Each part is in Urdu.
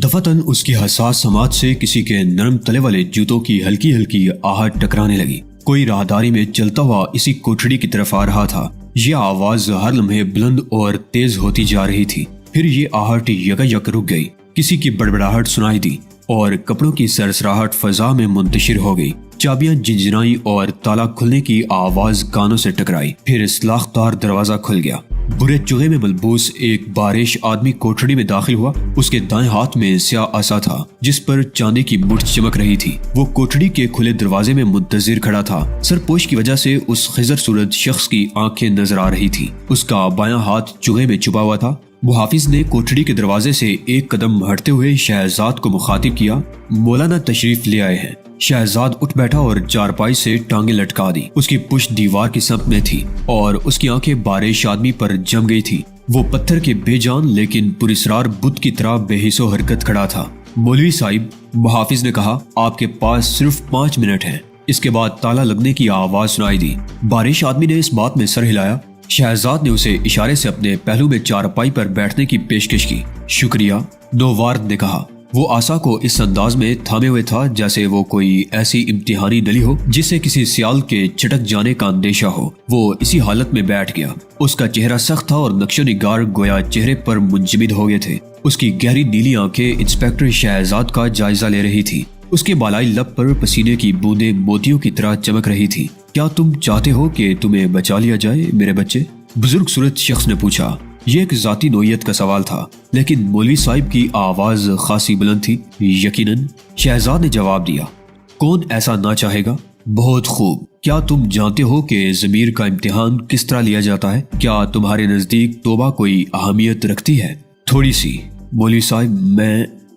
دفتن اس کی حساس سماعت سے کسی کے نرم تلے والے جوتوں کی ہلکی ہلکی آہٹ ٹکرانے لگی۔ کوئی راہداری میں چلتا ہوا اسی کوٹھڑی کی طرف آ رہا تھا۔ یہ آواز ہر لمحے بلند اور تیز ہوتی جا رہی تھی، پھر یہ آہٹ یکایک رک گئی، کسی کی بڑبڑاہٹ سنائی دی اور کپڑوں کی سرسراہٹ فضا میں منتشر ہو گئی۔ چابیاں جھنجھنائی اور تالا کھلنے کی آواز کانوں سے ٹکرائی، پھر سلاخدار دروازہ کھل گیا۔ برے چوہے میں ملبوس ایک بارش آدمی کوٹھڑی میں داخل ہوا۔ اس کے دائیں ہاتھ میں سیاہ عصا تھا جس پر چاندی کی مٹھ چمک رہی تھی۔ وہ کوٹھڑی کے کھلے دروازے میں منتظر کھڑا تھا۔ سرپوش کی وجہ سے اس خضر صورت شخص کی آنکھیں نظر آ رہی تھی۔ اس کا بایاں ہاتھ چوہے میں چھپا ہوا تھا۔ محافظ نے کوٹھڑی کے دروازے سے ایک قدم ہٹتے ہوئے شہزاد کو مخاطب کیا۔ مولانا تشریف لے آئے ہیں۔ شہزاد اٹھ بیٹھا اور چارپائی سے ٹانگیں لٹکا دی۔ اس کی پشت دیوار کی سمت میں تھی اور اس کی آنکھیں بارش آدمی پر جم گئی تھی۔ وہ پتھر کے بے جان لیکن پراسرار بت کی طرح بے حس و حرکت کھڑا تھا۔ مولوی صاحب، محافظ نے کہا، آپ کے پاس صرف 5 منٹ ہیں۔ اس کے بعد تالا لگنے کی آواز سنائی دی۔ بارش آدمی نے اس بات میں سر ہلایا۔ شہزاد نے اسے اشارے سے اپنے پہلو میں چارپائی پر بیٹھنے کی پیشکش کی۔ شکریہ، نووارد نے کہا۔ وہ آسا کو اس انداز میں تھامے ہوئے تھا جیسے وہ کوئی ایسی امتحانی نلی ہو جسے کسی سیال کے چٹک جانے کا اندیشہ ہو۔ وہ اسی حالت میں بیٹھ گیا۔ اس کا چہرہ سخت تھا اور نقش و نگار گویا چہرے پر منجمد ہو گئے تھے۔ اس کی گہری نیلی آنکھیں انسپکٹر شہزاد کا جائزہ لے رہی تھی۔ اس کے بالائی لب پر پسینے کی بوندیں موتیوں کی طرح چمک رہی تھی۔ کیا تم چاہتے ہو کہ تمہیں بچا لیا جائے میرے بچے؟ بزرگ صورت شخص نے پوچھا۔ یہ ایک ذاتی نوعیت کا سوال تھا لیکن مولوی صاحب کی آواز خاصی بلند تھی۔ یقیناً، شہزاد نے جواب دیا۔ کون ایسا نہ چاہے گا؟ بہت خوب۔ کیا تم جانتے ہو کہ ضمیر کا امتحان کس طرح لیا جاتا ہے؟ کیا تمہارے نزدیک توبہ کوئی اہمیت رکھتی ہے؟ تھوڑی سی۔ مولوی صاحب،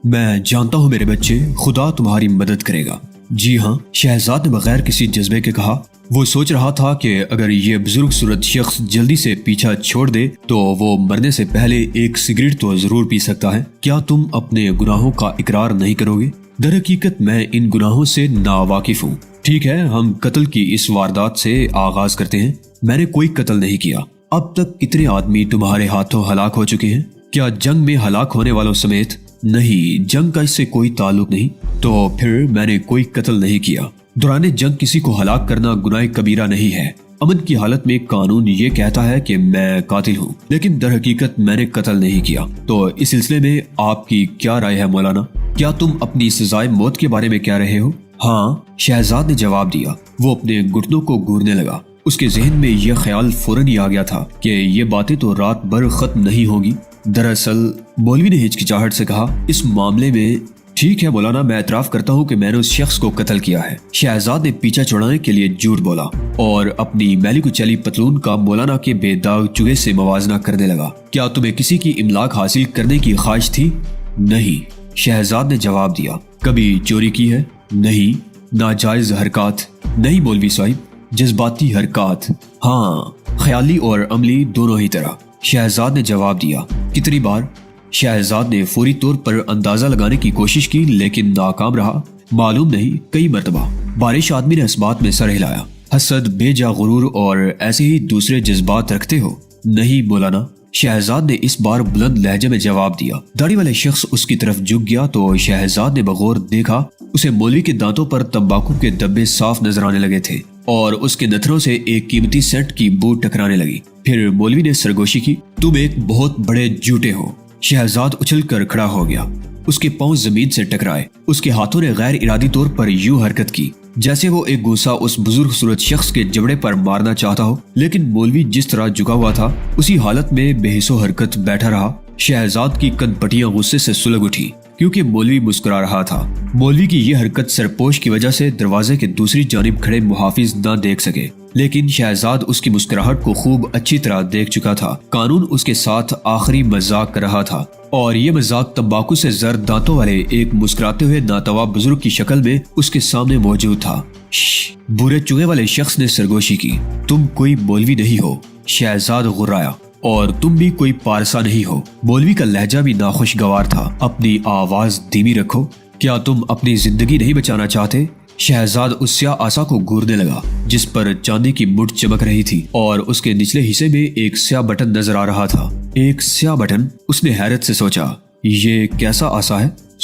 میں جانتا ہوں میرے بچے، خدا تمہاری مدد کرے گا۔ جی ہاں، شہزاد نے بغیر کسی جذبے کے کہا۔ وہ سوچ رہا تھا کہ اگر یہ بزرگ صورت شخص جلدی سے پیچھا چھوڑ دے تو وہ مرنے سے پہلے ایک سگریٹ تو ضرور پی سکتا ہے۔ کیا تم اپنے گناہوں کا اقرار نہیں کرو گے؟ در حقیقت میں ان گناہوں سے ناواقف ہوں۔ ٹھیک ہے، ہم قتل کی اس واردات سے آغاز کرتے ہیں۔ میں نے کوئی قتل نہیں کیا۔ اب تک کتنے آدمی تمہارے ہاتھوں ہلاک ہو چکے ہیں؟ کیا جنگ میں ہلاک ہونے والوں سمیت؟ نہیں، جنگ کا اس سے کوئی تعلق نہیں۔ تو پھر میں نے کوئی قتل نہیں کیا۔ دوران جنگ کسی کو ہلاک کرنا گناہ کبیرہ نہیں ہے۔ امن کی حالت میں قانون یہ کہتا ہے کہ میں قاتل ہوں، لیکن در حقیقت میں نے قتل نہیں کیا۔ تو اس سلسلے میں آپ کی کیا رائے ہے مولانا؟ کیا تم اپنی سزائے موت کے بارے میں کہہ رہے ہو؟ ہاں، شہزاد نے جواب دیا۔ وہ اپنے گھٹنوں کو گورنے لگا۔ اس کے ذہن میں یہ خیال فوراً ہی آ گیا تھا کہ یہ باتیں تو رات بھر ختم نہیں ہوگی۔ دراصل، مولوی نے ہچکچاہٹ سے کہا، اس معاملے میں ٹھیک ہے مولانا، میں اعتراف کرتا ہوں کہ میں نے اس شخص کو قتل کیا ہے۔ شہزاد نے پیچھا چھڑانے کے لیے جھوٹ بولا اور اپنی میلی کچیلی پتلون کا مولانا کے بے داغ چوہے سے موازنہ کرنے لگا۔ کیا تمہیں کسی کی املاک حاصل کرنے کی خواہش تھی؟ نہیں، شہزاد نے جواب دیا۔ کبھی چوری کی ہے؟ نہیں۔ ناجائز حرکات؟ نہیں مولوی صاحب۔ جذباتی حرکات؟ ہاں، خیالی اور عملی دونوں ہی طرح، شہزاد نے جواب دیا۔ کتنی بار؟ شہزاد نے فوری طور پر اندازہ لگانے کی کوشش کی لیکن ناکام رہا۔ معلوم نہیں، کئی مرتبہ۔ بارش آدمی نے اس بات میں سر ہلایا۔ حسد، بے جا غرور اور ایسے ہی دوسرے جذبات رکھتے ہو؟ نہیں مولانا، شہزاد نے اس بار بلند لہجے میں جواب دیا۔ داڑھی والے شخص اس کی طرف جھک گیا تو شہزاد نے بغور دیکھا۔ اسے مولوی کے دانتوں پر تمباکو کے دبے صاف نظر آنے لگے تھے اور اس کے نتھروں سے ایک قیمتی سینٹ کی بو ٹکرانے لگی۔ پھر مولوی نے سرگوشی کی، تم ایک بہت بڑے جھوٹے ہو۔ شہزاد اچھل کر کھڑا ہو گیا۔ اس کے پاؤں زمین سے ٹکرائے۔ اس کے ہاتھوں نے غیر ارادی طور پر یوں حرکت کی جیسے وہ ایک گوسا اس بزرگ صورت شخص کے جبڑے پر مارنا چاہتا ہو، لیکن مولوی جس طرح جھکا ہوا تھا اسی حالت میں بے حس و حرکت بیٹھا رہا۔ شہزاد کی کن پٹیاں غصے سے سلگ اٹھی کیونکہ مولوی مسکرا رہا تھا۔ مولوی کی یہ حرکت سرپوش کی وجہ سے دروازے کے دوسری جانب کھڑے محافظ نہ دیکھ سکے، لیکن شہزاد اس کی مسکراہٹ کو خوب اچھی طرح دیکھ چکا تھا۔ قانون اس کے ساتھ آخری مذاق کر رہا تھا اور یہ مذاق تمباکو سے زرد دانتوں والے ایک مسکراتے ہوئے ناتواں بزرگ کی شکل میں اس کے سامنے موجود تھا۔ برے چوہے والے شخص نے سرگوشی کی۔ تم کوئی مولوی نہیں ہو، شہزاد غرایا، اور تم بھی کوئی پارسا نہیں ہو۔ مولوی کا لہجہ بھی ناخوشگوار تھا۔ اپنی آواز دھیمی رکھو۔ کیا تم اپنی زندگی نہیں بچانا چاہتے؟ شہزاد اس سیاہ آسا کو گورنے لگا جس پر چاندی کی مٹھ چمک رہی تھی اور اس کے نچلے حصے میں ایک سیاہ بٹن نظر آ رہا تھا۔ ایک سیاہ بٹن؟ اس نے حیرت سے سوچا، یہ کیسا آسا ہے؟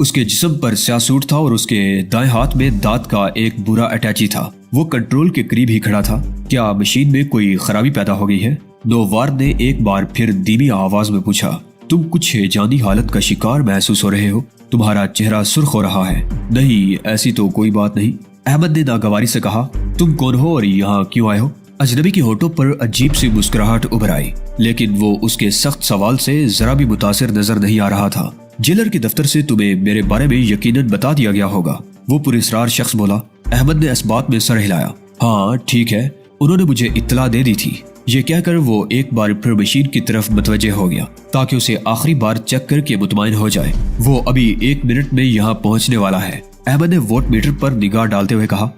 اس کے جسم پر سیاہ سوٹ تھا اور اس کے دائیں ہاتھ میں دانت کا ایک برا اٹیچی تھا۔ وہ کنٹرول کے قریب ہی کھڑا تھا۔ کیا مشین میں کوئی خرابی پیدا ہو گئی ہے؟ نووارد نے ایک بار پھر دھیمی آواز میں پوچھا۔ تم کچھ ہیجانی حالت کا شکار محسوس ہو رہے ہو؟ تمہارا چہرہ سرخ ہو رہا ہے۔ نہیں، ایسی تو کوئی بات نہیں، احمد نے ناگواری سے کہا۔ تم کون ہو اور یہاں کیوں آئے ہو؟ اجنبی کے ہونٹوں پر عجیب سی مسکراہٹ ابھر آئی، لیکن وہ اس کے سخت سوال سے ذرا بھی متاثر نظر نہیں آ رہا تھا۔ جیلر کے دفتر سے تمہیں میرے بارے میں یقیناً بتا دیا گیا ہوگا، وہ پراسرار شخص بولا۔ احمد نے اس بات میں سر ہلایا۔ ہاں ٹھیک ہے، انہوں نے مجھے اطلاع دے دی تھی۔ یہ کہہ کر وہ ایک بار پھر مشین کی طرف متوجہ ہو گیا تاکہ اسے آخری بار چیک کر کے مطمئن ہو جائے۔ وہ ابھی 1 منٹ میں یہاں پہنچنے والا ہے۔ احمد نے ووٹ میٹر پر نگاہ ڈالتے ہوئے کہا۔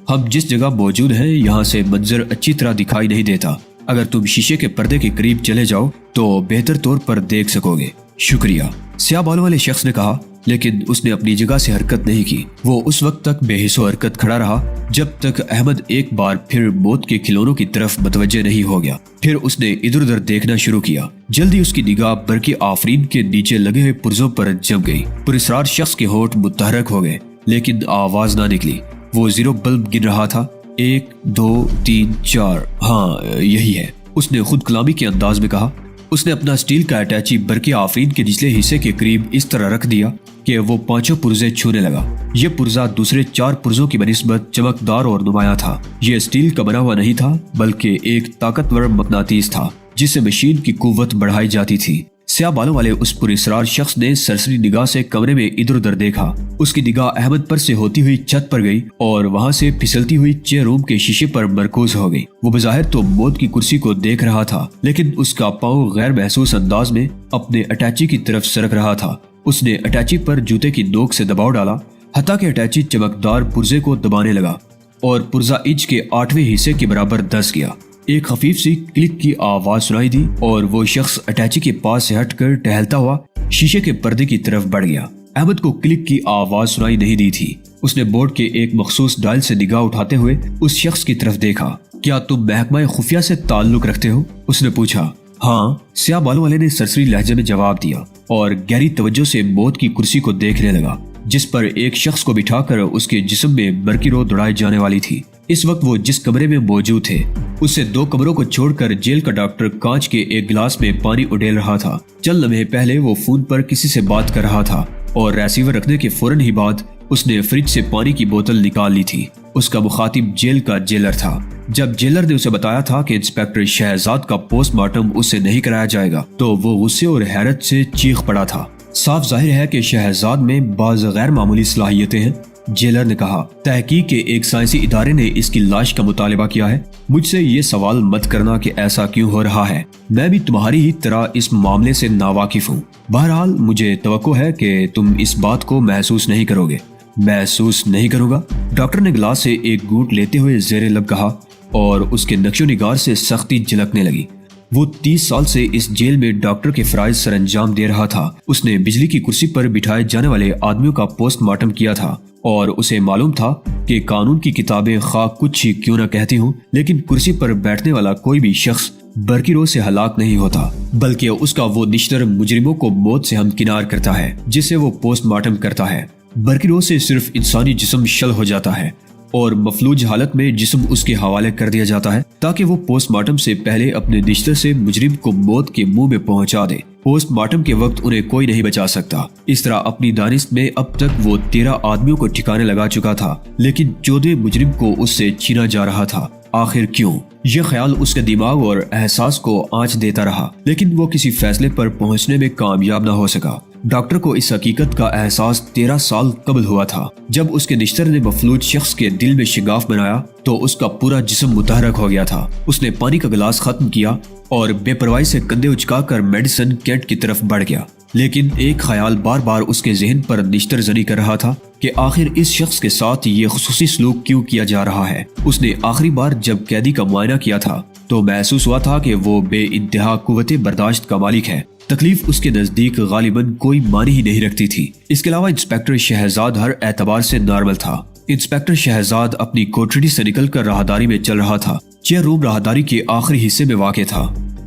ہم جس جگہ موجود ہیں یہاں سے منظر اچھی طرح دکھائی نہیں دیتا۔ اگر تم شیشے کے پردے کے قریب چلے جاؤ تو بہتر طور پر دیکھ سکو گے۔ شکریہ، سیاہ بالوں والے شخص نے کہا، لیکن اس نے اپنی جگہ سے حرکت نہیں کی۔ وہ اس وقت تک بے حس و حرکت کھڑا رہا جب تک احمد ایک بار پھر موت کے کھلونوں کی طرف متوجہ نہیں ہو گیا۔ پھر اس نے ادھر ادھر دیکھنا شروع کیا۔ جلدی اس کی نگاہ برقی آفرین کے نیچے لگے ہوئے پرزوں پر جم گئی۔ پراسرار شخص کے ہونٹ متحرک ہو گئے، لیکن آواز نہ نکلی۔ وہ زیرو بلب گن رہا تھا۔ 1 2 3 4، ہاں یہی ہے، اس نے خود کلامی کے انداز میں کہا۔ اس نے اپنا سٹیل کا اٹیچی برقی آفرین کے نچلے حصے کے قریب اس طرح رکھ دیا کہ وہ 5 پرزے چھونے لگا۔ یہ پرزہ دوسرے 4 پرزوں کی بنسبت چمکدار اور نمایاں تھا۔ یہ سٹیل کا بنا ہوا نہیں تھا، بلکہ ایک طاقتور مقناطیس تھا جس سے مشین کی قوت بڑھائی جاتی تھی۔ سیاہ بالوں والے اس پراسرار شخص نے سرسری نگاہ سے کمرے میں ادھر ادھر دیکھا۔ اس کی نگاہ احمد پر سے ہوتی ہوئی چھت پر گئی اور وہاں سے پھسلتی ہوئی چیئر روم کے شیشے پر مرکوز ہو گئی۔ وہ بظاہر تو موت کی کرسی کو دیکھ رہا تھا، لیکن اس کا پاؤں غیر محسوس انداز میں اپنے اٹیچی کی طرف سرک رہا تھا۔ اس نے اٹیچی پر جوتے کی نوک سے دباؤ ڈالا، حتیٰ کہ اٹیچی چمکدار پرزے کو دبانے لگا اور پرزہ انچ کے 8ویں حصے کے برابر دس گیا۔ ایک خفیف سی کلک کی آواز سنائی دی اور وہ شخص اٹیچی کے پاس سے ہٹ کر ٹہلتا ہوا شیشے کے پردے کی طرف بڑھ گیا۔ احمد کو کلک کی آواز سنائی نہیں دی تھی۔ اس نے بورڈ کے ایک مخصوص ڈائل سے نگاہ اٹھاتے ہوئے اس شخص کی طرف دیکھا۔ کیا تم محکمہ خفیہ سے تعلق رکھتے ہو؟ اس نے پوچھا۔ ہاں، سیاہ بالوں والے نے سرسری لہجے میں جواب دیا اور گہری توجہ سے موت کی کرسی کو دیکھنے لگا جس پر ایک شخص کو بٹھا کر اس کے جسم میں برقی رو دوڑائی جانے والی تھی۔ اس وقت وہ جس کمرے میں موجود تھے اس سے 2 کمروں کو چھوڑ کر جیل کا ڈاکٹر کانچ کے ایک گلاس میں پانی اڈیل رہا تھا۔ چند لمحے پہلے وہ فون پر کسی سے بات کر رہا تھا اور ریسیور رکھنے کے فوراً ہی بعد اس نے فریج سے پانی کی بوتل نکال لی تھی۔ اس کا مخاطب جیل کا جیلر تھا۔ جب جیلر نے اسے بتایا تھا کہ انسپیکٹر شہزاد کا پوسٹ مارٹم اس سے نہیں کرایا جائے گا تو وہ غصے اور حیرت سے چیخ پڑا تھا۔ صاف ظاہر ہے کہ شہزاد میں بعض غیر معمولی صلاحیتیں ہیں، جیلر نے کہا۔ تحقیق کے ایک سائنسی ادارے نے اس کی لاش کا مطالبہ کیا ہے۔ مجھ سے یہ سوال مت کرنا کہ ایسا کیوں ہو رہا ہے، میں بھی تمہاری ہی طرح اس معاملے سے ناواقف ہوں۔ بہرحال مجھے توقع ہے کہ تم اس بات کو محسوس نہیں کرو گے۔ محسوس نہیں کروں گا؟ ڈاکٹر نے گلاس سے ایک گھونٹ لیتے ہوئے زیر لب کہا اور اس کے نقش و نگار سے سختی جھلکنے لگی۔ وہ 30 سال سے اس جیل میں ڈاکٹر کے فرائض سر انجام دے رہا تھا۔ اس نے بجلی کی کرسی پر بٹھائے جانے والے آدمیوں کا پوسٹ مارٹم کیا تھا اور اسے معلوم تھا کہ قانون کی کتابیں خواہ کچھ ہی کیوں نہ کہتی ہوں، لیکن کرسی پر بیٹھنے والا کوئی بھی شخص برقی رو سے ہلاک نہیں ہوتا، بلکہ اس کا وہ نشتر مجرموں کو موت سے ہمکنار کرتا ہے جسے وہ پوسٹ مارٹم کرتا ہے۔ برقی رو سے صرف انسانی جسم شل ہو جاتا ہے اور مفلوج حالت میں جسم اس کے حوالے کر دیا جاتا ہے تاکہ وہ پوسٹ مارٹم سے پہلے اپنے نشتر سے مجرم کو موت کے منہ میں پہنچا دے۔ پوسٹ مارٹم کے وقت انہیں کوئی نہیں بچا سکتا۔ اس طرح اپنی دانست میں اب تک وہ 13 آدمیوں کو ٹھکانے لگا چکا تھا، لیکن 14 مجرم کو اس سے چھینا جا رہا تھا۔ آخر کیوں؟ یہ خیال اس کے دماغ اور احساس کو آنچ دیتا رہا، لیکن وہ کسی فیصلے پر پہنچنے میں کامیاب نہ ہو سکا۔ ڈاکٹر کو اس حقیقت کا احساس 13 سال قبل ہوا تھا۔ جب اس کے نشتر نے مفلوج شخص کے دل میں شگاف بنایا تو اس کا پورا جسم متحرک ہو گیا تھا۔ اس نے پانی کا گلاس ختم کیا اور بے پرواہی سے کندھے اچکا کر میڈیسن کیٹ کی طرف بڑھ گیا، لیکن ایک خیال بار بار اس کے ذہن پر نشتر زنی کر رہا تھا کہ آخر اس شخص کے ساتھ یہ خصوصی سلوک کیوں کیا جا رہا ہے۔ اس نے آخری بار جب قیدی کا معائنہ کیا تھا تو محسوس ہوا تھا کہ وہ بے انتہا قوت برداشت کا مالک ہے۔ تکلیف اس کے نزدیک غالباً کوئی معنی ہی نہیں رکھتی تھی۔ اس کے علاوہ انسپیکٹر شہزاد ہر اعتبار سے نارمل تھا۔ انسپیکٹر شہزاد اپنی کوٹڑی سے نکل کر راہداری میں چل رہا تھا۔ چیئر روم راہداری کے آخری حصے میں واقع تھا۔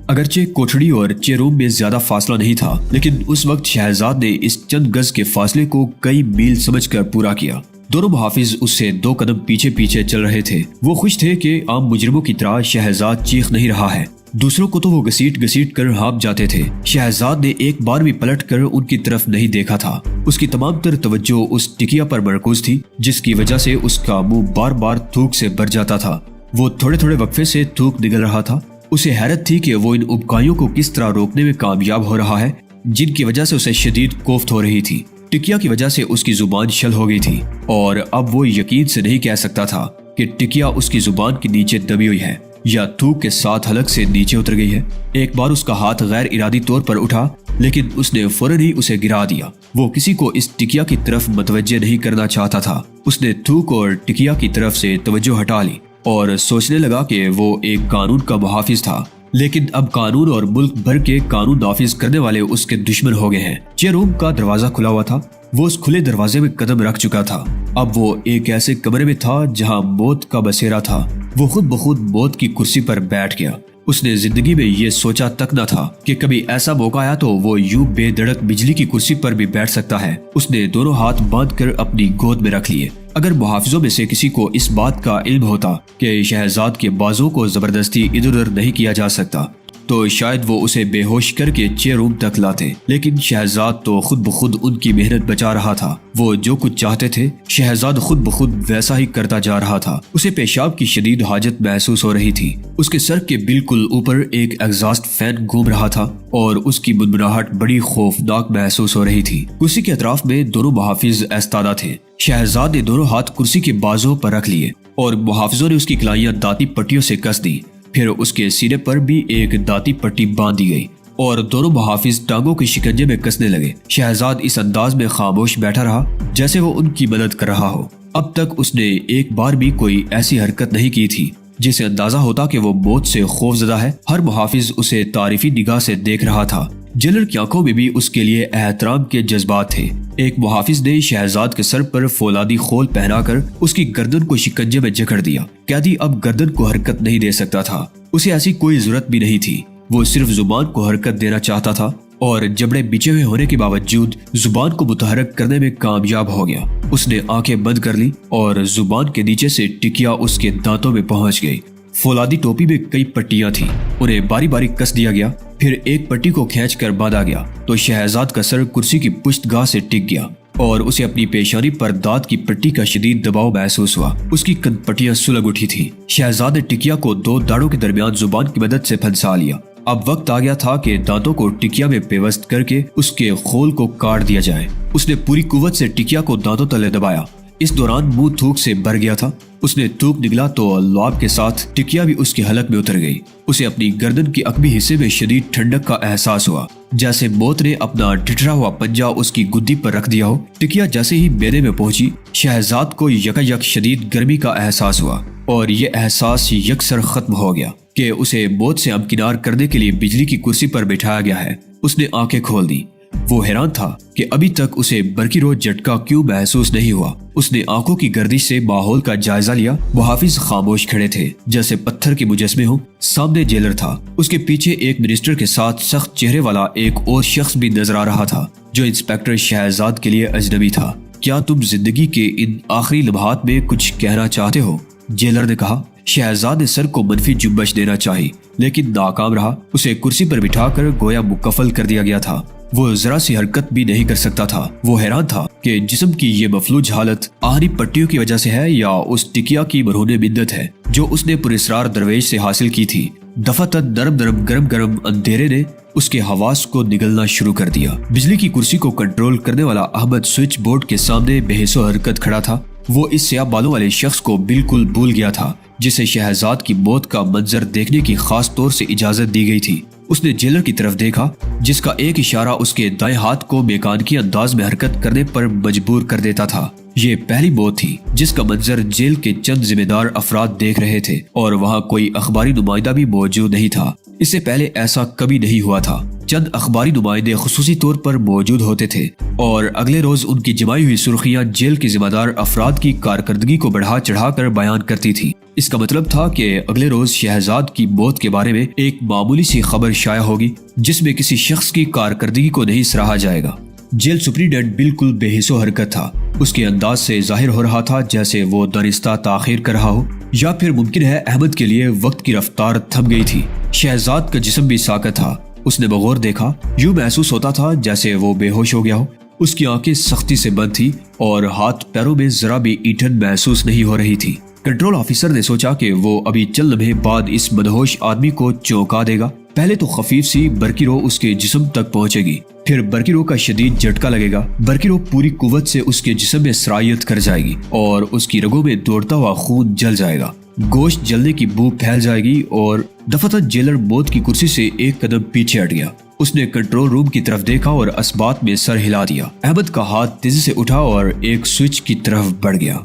اگرچہ کوٹھڑی اور چیروم میں زیادہ فاصلہ نہیں تھا، لیکن اس وقت شہزاد نے اس چند گز کے فاصلے کو کئی میل سمجھ کر پورا کیا۔ دونوں محافظ اس سے 2 قدم پیچھے پیچھے چل رہے تھے۔ وہ خوش تھے کہ عام مجرموں کی طرح شہزاد چیخ نہیں رہا ہے، دوسروں کو تو وہ گھسیٹ گھسیٹ کر ہانپ جاتے تھے۔ شہزاد نے ایک بار بھی پلٹ کر ان کی طرف نہیں دیکھا تھا۔ اس کی تمام تر توجہ اس ٹکیا پر مرکوز تھی، جس کی وجہ سے اس کا منہ بار بار تھوک سے بھر جاتا تھا۔ وہ تھوڑے تھوڑے وقفے سے تھوک نگل رہا تھا۔ اسے حیرت تھی کہ وہ ان ابکائیوں کو کس طرح روکنے میں کامیاب ہو رہا ہے، جن کی وجہ سے اسے شدید کوفت ہو رہی تھی۔ ٹکیا کی وجہ سے اس کی زبان شل ہو گئی تھی، اور اب وہ یقین سے نہیں کہہ سکتا تھا کہ ٹکیا اس کی زبان کے نیچے دبی ہوئی ہے یا تھوک کے ساتھ حلق سے نیچے اتر گئی ہے۔ ایک بار اس کا ہاتھ غیر ارادی طور پر اٹھا، لیکن اس نے فوراً ہی اسے گرا دیا۔ وہ کسی کو اس ٹکیا کی طرف متوجہ نہیں کرنا چاہتا تھا۔ اس نے تھوک اور ٹکیا کی طرف سے توجہ ہٹا لی اور سوچنے لگا کہ وہ ایک قانون کا محافظ تھا، لیکن اب قانون اور ملک بھر کے قانون نافذ کرنے والے اس کے دشمن ہو گئے ہیں۔ چیروم کا دروازہ کھلا ہوا تھا۔ وہ اس کھلے دروازے میں قدم رکھ چکا تھا۔ اب وہ ایک ایسے کمرے میں تھا جہاں موت کا بسیرا تھا۔ وہ خود بخود موت کی کرسی پر بیٹھ گیا۔ اس نے زندگی میں یہ سوچا تک نہ تھا کہ کبھی ایسا موقع آیا تو وہ یوں بے دھڑک بجلی کی کرسی پر بھی بیٹھ سکتا ہے۔ اس نے دونوں ہاتھ باندھ کر اپنی گود میں رکھ لیے۔ اگر محافظوں میں سے کسی کو اس بات کا علم ہوتا کہ شہزاد کے بازوں کو زبردستی ادھر ادھر نہیں کیا جا سکتا تو شاید وہ اسے بے ہوش کر کے چیروم تک لاتے، لیکن شہزاد تو خود بخود ان کی محنت بچا رہا تھا۔ وہ جو کچھ چاہتے تھے شہزاد خود بخود ویسا ہی کرتا جا رہا تھا۔ اسے پیشاب کی شدید حاجت محسوس ہو رہی تھی۔ اس کے سر کے بالکل اوپر ایک ایگزاسٹ فین گھوم رہا تھا اور اس کی منمناہٹ بڑی خوفناک محسوس ہو رہی تھی۔ کرسی کے اطراف میں دونوں محافظ ایستادہ تھے۔ شہزاد نے دونوں ہاتھ کرسی کے بازوں پر رکھ لیے اور محافظوں نے اس کی کلائیاں دانتی پٹیوں سے کس دی۔ پھر اس کے سینے پر بھی ایک دانتی پٹی باندھ دی گئی اور دونوں محافظ ٹانگوں کے شکنجے میں کسنے لگے۔ شہزاد اس انداز میں خاموش بیٹھا رہا جیسے وہ ان کی مدد کر رہا ہو۔ اب تک اس نے ایک بار بھی کوئی ایسی حرکت نہیں کی تھی جسے اندازہ ہوتا کہ وہ موت سے خوف زدہ ہے۔ ہر محافظ اسے تعریفی نگاہ سے دیکھ رہا تھا۔ جیلر کی آنکھوں میں بھی اس کے لیے احترام کے جذبات تھے۔ ایک محافظ نے شہزاد کے سر پر فولادی خول پہنا کر اس کی گردن کو شکنجے میں جکڑ دیا۔ قیدی اب گردن کو حرکت نہیں دے سکتا تھا۔ اسے ایسی کوئی ضرورت بھی نہیں تھی۔ وہ صرف زبان کو حرکت دینا چاہتا تھا اور جبڑے بچے ہوئے ہونے کے باوجود زبان کو متحرک کرنے میں کامیاب ہو گیا۔ اس نے آنکھیں بند کر لی اور زبان کے نیچے سے ٹکیا اس کے دانتوں میں پہنچ گئی۔ فولادی ٹوپی میں کئی پٹیاں تھیں، انہیں باری باری کس دیا گیا۔ پھر ایک پٹی کو کھینچ کر باندھا گیا تو شہزاد کا سر کرسی کی پشت گاہ سے ٹک گیا اور اسے اپنی پیشانی پر دانت کی پٹی کا شدید دباؤ محسوس ہوا۔ اس کی کن پٹیاں سلگ اٹھی تھیں۔ شہزاد نے ٹکیا کو 2 داڑوں کے درمیان زبان کی مدد سے پھنسا لیا۔ اب وقت آ گیا تھا کہ دانتوں کو ٹکیا میں پیوست کر کے اس کے خول کو کاٹ دیا جائے۔ اس نے پوری قوت سے ٹکیا کو دانتوں تلے دبایا۔ اس دوران منہ تھوک سے بھر گیا تھا۔ اس نے تھوک نگلا تو لعاب کے ساتھ ٹکیا بھی اس کے حلق میں اتر گئی۔ اسے اپنی گردن کی عقبی حصے میں شدید ٹھنڈک کا احساس ہوا، جیسے موت نے اپنا ٹھٹرا ہوا پنجہ اس کی گدی پر رکھ دیا ہو۔ ٹکیا جیسے ہی میدے میں پہنچی، شہزاد کو یکایک شدید گرمی کا احساس ہوا اور یہ احساس یکسر ختم ہو گیا کہ اسے موت سے امکنار کرنے کے لیے بجلی کی کرسی پر بٹھایا گیا ہے۔ اس نے آنکھیں کھول دی۔ وہ حیران تھا کہ ابھی تک اسے برقی روز جھٹکا کیوں محسوس نہیں ہوا۔ اس نے آنکھوں کی گردش سے ماحول کا جائزہ لیا۔ محافظ خاموش کھڑے تھے جیسے پتھر کے مجسمے ہوں۔ سامنے جیلر تھا، اس کے پیچھے ایک منسٹر کے ساتھ سخت چہرے والا ایک اور شخص بھی نظر آ رہا تھا جو انسپیکٹر شہزاد کے لیے اجنبی تھا۔ کیا تم زندگی کے ان آخری لمحات میں کچھ کہنا چاہتے ہو؟ جیلر نے کہا۔ شہزاد نے سر کو منفی جنبش دینا چاہی لیکن ناکام رہا۔ اسے کرسی پر بٹھا کر گویا مکفل کر دیا گیا تھا۔ وہ ذرا سی حرکت بھی نہیں کر سکتا تھا۔ وہ حیران تھا کہ جسم کی یہ مفلوج حالت آہنی پٹیوں کی وجہ سے ہے یا اس ٹکیا کی مرہون بدت ہے جو اس نے پراسرار درویش سے حاصل کی تھی۔ دفعتاً نرم نرم گرم گرم اندھیرے نے اس کے حواس کو نگلنا شروع کر دیا۔ بجلی کی کرسی کو کنٹرول کرنے والا احمد سوئچ بورڈ کے سامنے بے حس و حرکت کھڑا تھا۔ وہ اس سیاہ بالوں والے شخص کو بالکل بھول گیا تھا جسے شہزاد کی موت کا منظر دیکھنے کی خاص طور سے اجازت دی گئی تھی۔ اس نے جیلر کی طرف دیکھا جس کا ایک اشارہ اس کے دائیں ہاتھ کو میکانیکی انداز میں حرکت کرنے پر مجبور کر دیتا تھا۔ یہ پہلی موت تھی جس کا منظر جیل کے چند ذمہ دار افراد دیکھ رہے تھے اور وہاں کوئی اخباری نمائندہ بھی موجود نہیں تھا۔ اس سے پہلے ایسا کبھی نہیں ہوا تھا۔ چند اخباری نمائندے خصوصی طور پر موجود ہوتے تھے اور اگلے روز ان کی جمائی ہوئی سرخیاں جیل کے ذمہ دار افراد کی کارکردگی کو بڑھا چڑھا کر بیان کرتی تھی۔ اس کا مطلب تھا کہ اگلے روز شہزاد کی موت کے بارے میں ایک معمولی سی خبر شائع ہوگی جس میں کسی شخص کی کارکردگی کو نہیں سراہا جائے گا۔ جیل سپرنٹینڈنٹ بالکل بے حس و حرکت تھا۔ اس کے انداز سے ظاہر ہو رہا تھا جیسے وہ دانستہ تاخیر کر رہا ہو، یا پھر ممکن ہے احمد کے لیے وقت کی رفتار تھم گئی تھی۔ شہزاد کا جسم بھی ساکت تھا۔ اس نے بغور دیکھا، یوں محسوس ہوتا تھا جیسے وہ بے ہوش ہو گیا ہو۔ اس کی آنکھیں سختی سے بند تھی اور ہاتھ پیروں میں ذرا بھی ایٹھن محسوس نہیں ہو رہی تھی۔ کنٹرول آفیسر نے سوچا کہ وہ ابھی چند لمحے بعد اس مدہوش آدمی کو چونکا دے گا۔ پہلے تو خفیف سی برقی رو اس کے جسم تک پہنچے گی، پھر برقی رو کا شدید جھٹکا لگے گا۔ برقی رو پوری قوت سے اس کے جسم میں سرایت کر جائے گی اور اس کی رگوں میں دوڑتا ہوا خون جل جائے گا۔ گوشت جلنے کی بو پھیل جائے گی اور دفتر جیلر موت کی کرسی سے ایک قدم پیچھے ہٹ گیا۔ اس نے کنٹرول روم کی طرف دیکھا اور اسبات میں سر ہلا دیا۔ احمد کا ہاتھ تیزی سے اٹھا اور ایک سوئچ کی طرف بڑھ گیا۔